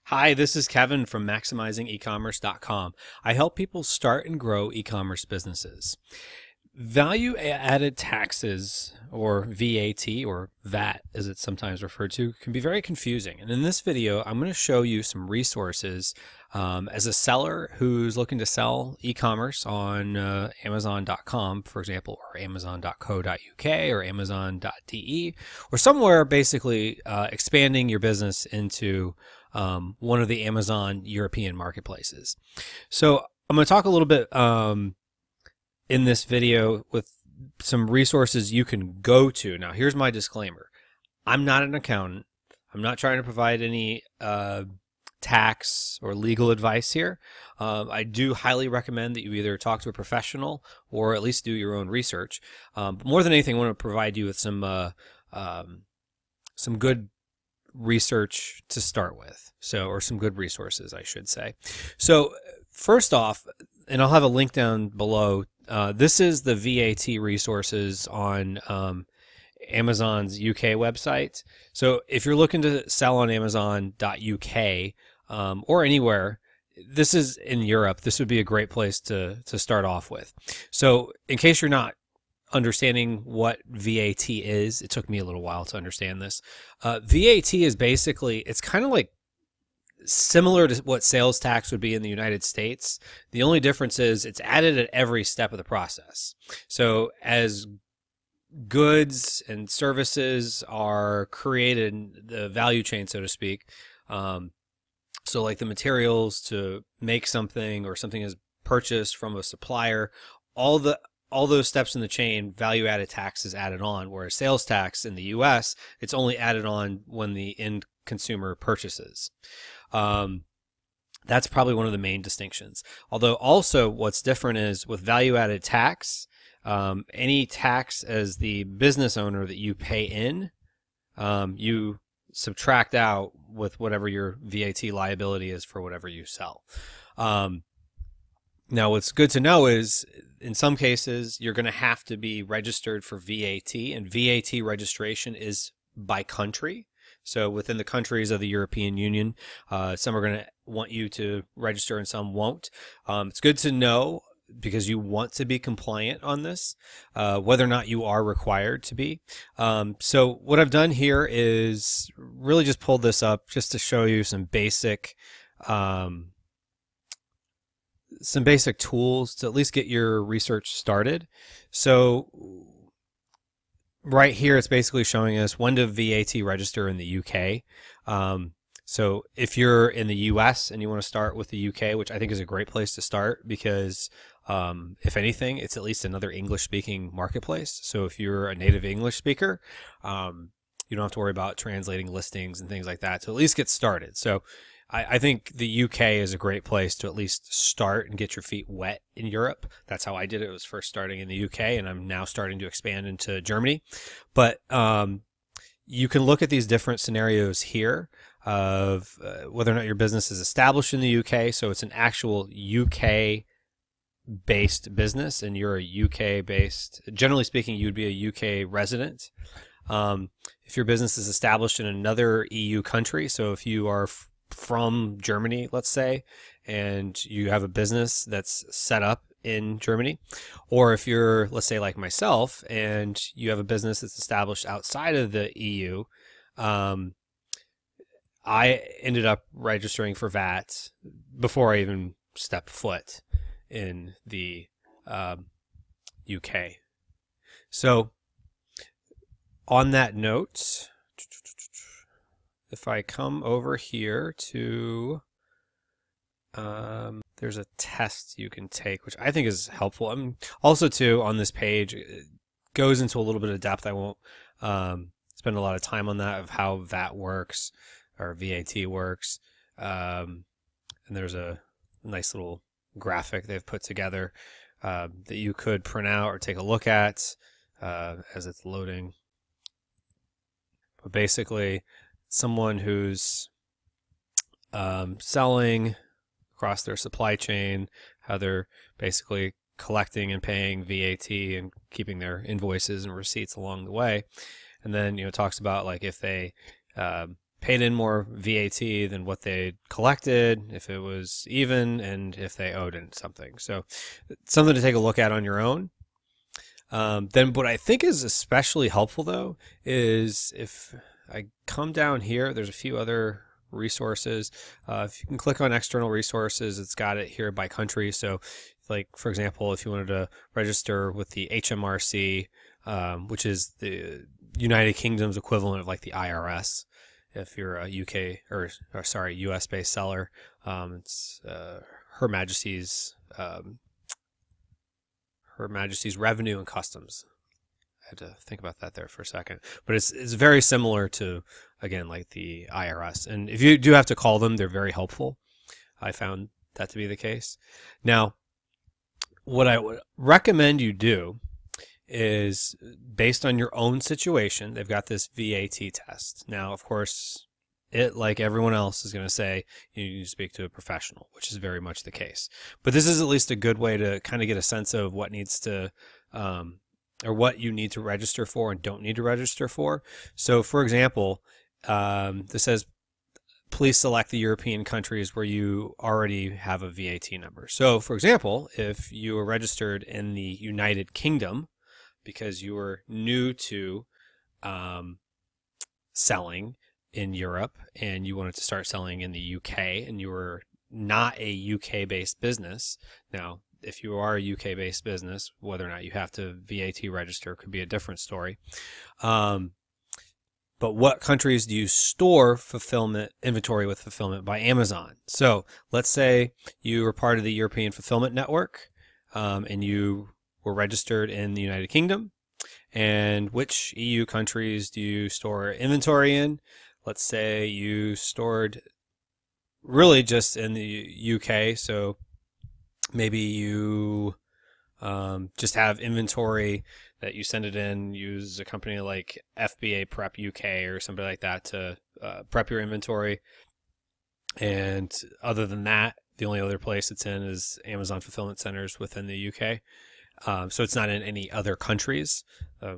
Hi, this is Kevin from MaximizingEcommerce.com. I help people start and grow e-commerce businesses. Value added taxes, or VAT, or VAT as it's sometimes referred to, can be very confusing. And in this video, I'm going to show you some resources as a seller who's looking to sell e-commerce on Amazon.com, for example, or Amazon.co.uk or Amazon.de, or somewhere basically expanding your business into one of the Amazon European marketplaces. So I'm going to talk a little bit in this video with some resources you can go to. Now, here's my disclaimer. I'm not an accountant. I'm not trying to provide any tax or legal advice here. I do highly recommend that you either talk to a professional or at least do your own research. But more than anything, I want to provide you with some good research to start with. Or some good resources, I should say. So first off, and I'll have a link down below, this is the VAT resources on Amazon's UK website. So if you're looking to sell on Amazon.uk or anywhere, this is in Europe, this would be a great place to start off with. So in case you're not understanding what VAT is, it took me a little while to understand this. VAT is basically, it's kind of like similar to what sales tax would be in the United States. The only difference is it's added at every step of the process. So as goods and services are created in the value chain, so to speak, so like the materials to make something or something is purchased from a supplier, all those steps in the chain, value-added tax is added on, whereas sales tax in the U.S., it's only added on when the end consumer purchases. That's probably one of the main distinctions. Although also what's different is with value-added tax, any tax as the business owner that you pay in, you subtract out with whatever your VAT liability is for whatever you sell. Now, what's good to know is in some cases, you're going to have to be registered for VAT, and VAT registration is by country. So within the countries of the European Union, some are going to want you to register and some won't. It's good to know because you want to be compliant on this, whether or not you are required to be. So what I've done here is really just pulled this up just to show you some basic tools to at least get your research started. So right here, it's basically showing us when to VAT register in the UK. So if you're in the US and you want to start with the UK, which I think is a great place to start because if anything, it's at least another English-speaking marketplace. So if you're a native English speaker, you don't have to worry about translating listings and things like that to at least get started. So I think the UK is a great place to at least start and get your feet wet in Europe. That's how I did it. It was first starting in the UK, and I'm now starting to expand into Germany. But you can look at these different scenarios here of whether or not your business is established in the UK. So it's an actual UK-based business, and you're a UK-based. Generally speaking, you'd be a UK resident. If your business is established in another EU country, so if you are from Germany, let's say, and you have a business that's set up in Germany, or if you're, let's say, like myself, and you have a business that's established outside of the EU, I ended up registering for VAT before I even stepped foot in the UK. So on that note, if I come over here to, there's a test you can take, which I think is helpful. Also, too, on this page, it goes into a little bit of depth. I won't spend a lot of time on that, of how VAT works, or VAT works. And there's a nice little graphic they've put together that you could print out or take a look at as it's loading. But basically, someone who's selling across their supply chain, how they're basically collecting and paying VAT and keeping their invoices and receipts along the way. And then, talks about like if they paid in more VAT than what they collected, if it was even, and if they owed in something. So something to take a look at on your own. Then what I think is especially helpful, though, is if I come down here, there's a few other resources. If you can click on external resources, it's got it here by country. So like, for example, if you wanted to register with the HMRC, which is the United Kingdom's equivalent of like the IRS, if you're a US based seller, it's Her Majesty's Revenue and Customs. I had to think about that there for a second, but it's very similar to, again, like the IRS. And if you do have to call them, they're very helpful. I found that to be the case. Now, what I would recommend you do is, based on your own situation, they've got this VAT test. Now, of course, it, like everyone else, is going to say you need to speak to a professional, which is very much the case. But this is at least a good way to kind of get a sense of what needs to, or what you need to register for and don't need to register for. So, for example, this says, please select the European countries where you already have a VAT number. So, for example, if you were registered in the United Kingdom because you were new to selling in Europe and you wanted to start selling in the UK and you were not a UK-based business. Now, if you are a UK-based business, whether or not you have to VAT register could be a different story. But what countries do you store inventory with fulfillment by Amazon? So let's say you were part of the European Fulfillment Network and you were registered in the United Kingdom. And which EU countries do you store inventory in? Let's say you stored really just in the UK. So maybe you just have inventory that you send it in, use a company like FBA Prep UK or something like that to prep your inventory. And other than that, the only other place it's in is Amazon fulfillment centers within the UK. So it's not in any other countries,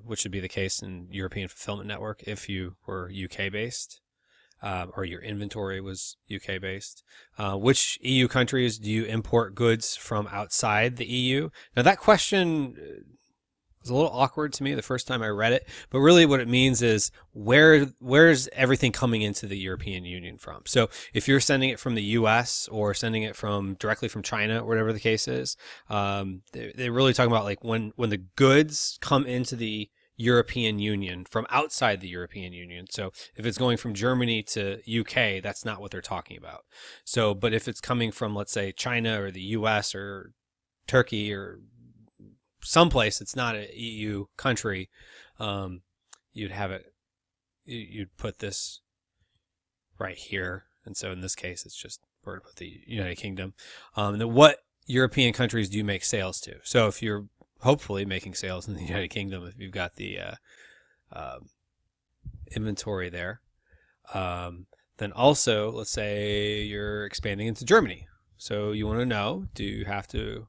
which would be the case in European Fulfillment Network if you were UK based. Or your inventory was UK based. Which EU countries do you import goods from outside the EU? Now that question was a little awkward to me the first time I read it, but really what it means is where's everything coming into the European Union from? So if you're sending it from the US or sending it directly from China, or whatever the case is, they're really talking about like when the goods come into the European Union from outside the European Union. So if it's going from Germany to UK, that's not what they're talking about. So, but if it's coming from, let's say, China or the US or Turkey or someplace it's not an EU country, you'd put this right here. And so in this case, it's just we're going to put the United Kingdom. And then what European countries do you make sales to? So if you're hopefully making sales in the United Kingdom, if you've got the inventory there. Then also, let's say you're expanding into Germany. So you want to know, do you have to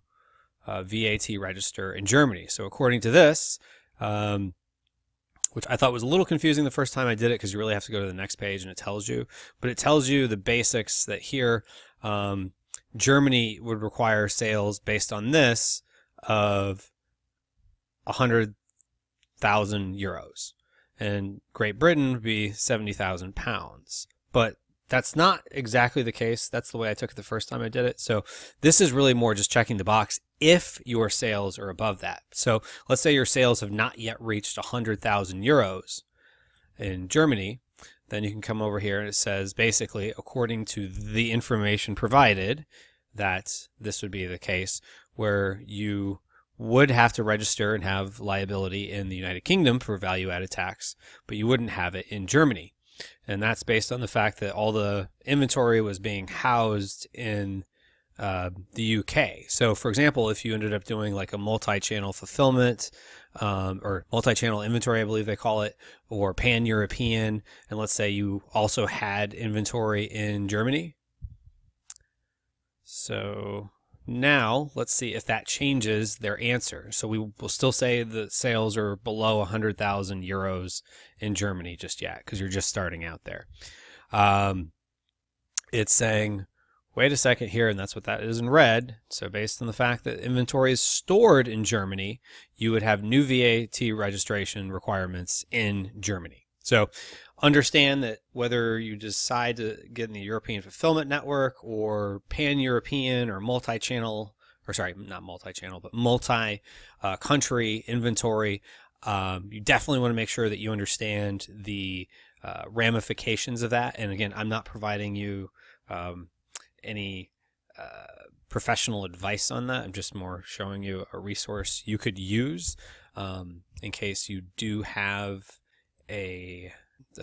VAT register in Germany? So according to this, which I thought was a little confusing the first time I did it because you really have to go to the next page and it tells you. But it tells you the basics that here Germany would require sales based on this of 100,000 euros. And Great Britain would be 70,000 pounds. But that's not exactly the case. That's the way I took it the first time I did it. So this is really more just checking the box if your sales are above that. So let's say your sales have not yet reached 100,000 euros in Germany. Then you can come over here and it says basically, according to the information provided, that this would be the case where you would have to register and have liability in the United Kingdom for value-added tax, but you wouldn't have it in Germany. And that's based on the fact that all the inventory was being housed in the UK. So, for example, if you ended up doing like a multi-channel fulfillment or multi-channel inventory, I believe they call it, or pan-European, and let's say you also had inventory in Germany. So now let's see if that changes their answer. So we will still say the sales are below 100,000 euros in Germany just yet because you're just starting out there. It's saying, wait a second here, and that's what that is in red. So based on the fact that inventory is stored in Germany, you would have new VAT registration requirements in Germany. So understand that whether you decide to get in the European fulfillment network or pan-European or multi-channel, or sorry, not multi-channel, but multi-country inventory, you definitely want to make sure that you understand the ramifications of that. And again, I'm not providing you any professional advice on that. I'm just more showing you a resource you could use in case you do have a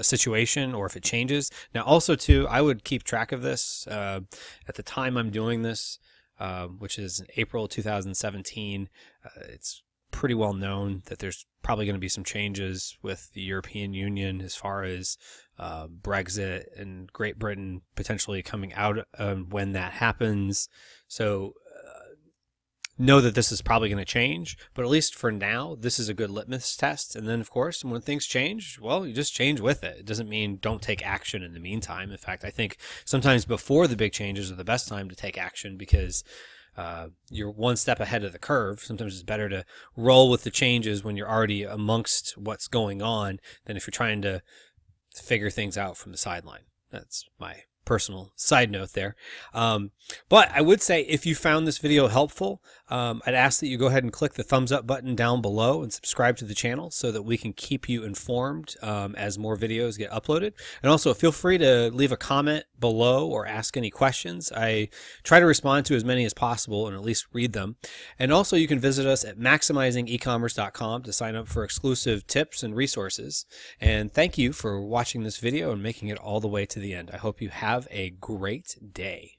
situation or if it changes. Now also too, I would keep track of this at the time I'm doing this, which is in April 2017. It's pretty well known that there's probably going to be some changes with the European Union as far as Brexit and Great Britain potentially coming out when that happens. So know that this is probably going to change, but at least for now, this is a good litmus test. And then, of course, when things change, well, you just change with it. It doesn't mean don't take action in the meantime. In fact, I think sometimes before the big changes are the best time to take action because you're one step ahead of the curve. Sometimes it's better to roll with the changes when you're already amongst what's going on than if you're trying to figure things out from the sideline. That's my personal side note there. But I would say if you found this video helpful, I'd ask that you go ahead and click the thumbs up button down below and subscribe to the channel so that we can keep you informed as more videos get uploaded. And also feel free to leave a comment below or ask any questions. I try to respond to as many as possible and at least read them. And also you can visit us at maximizingecommerce.com to sign up for exclusive tips and resources. And thank you for watching this video and making it all the way to the end. I hope you have a great day.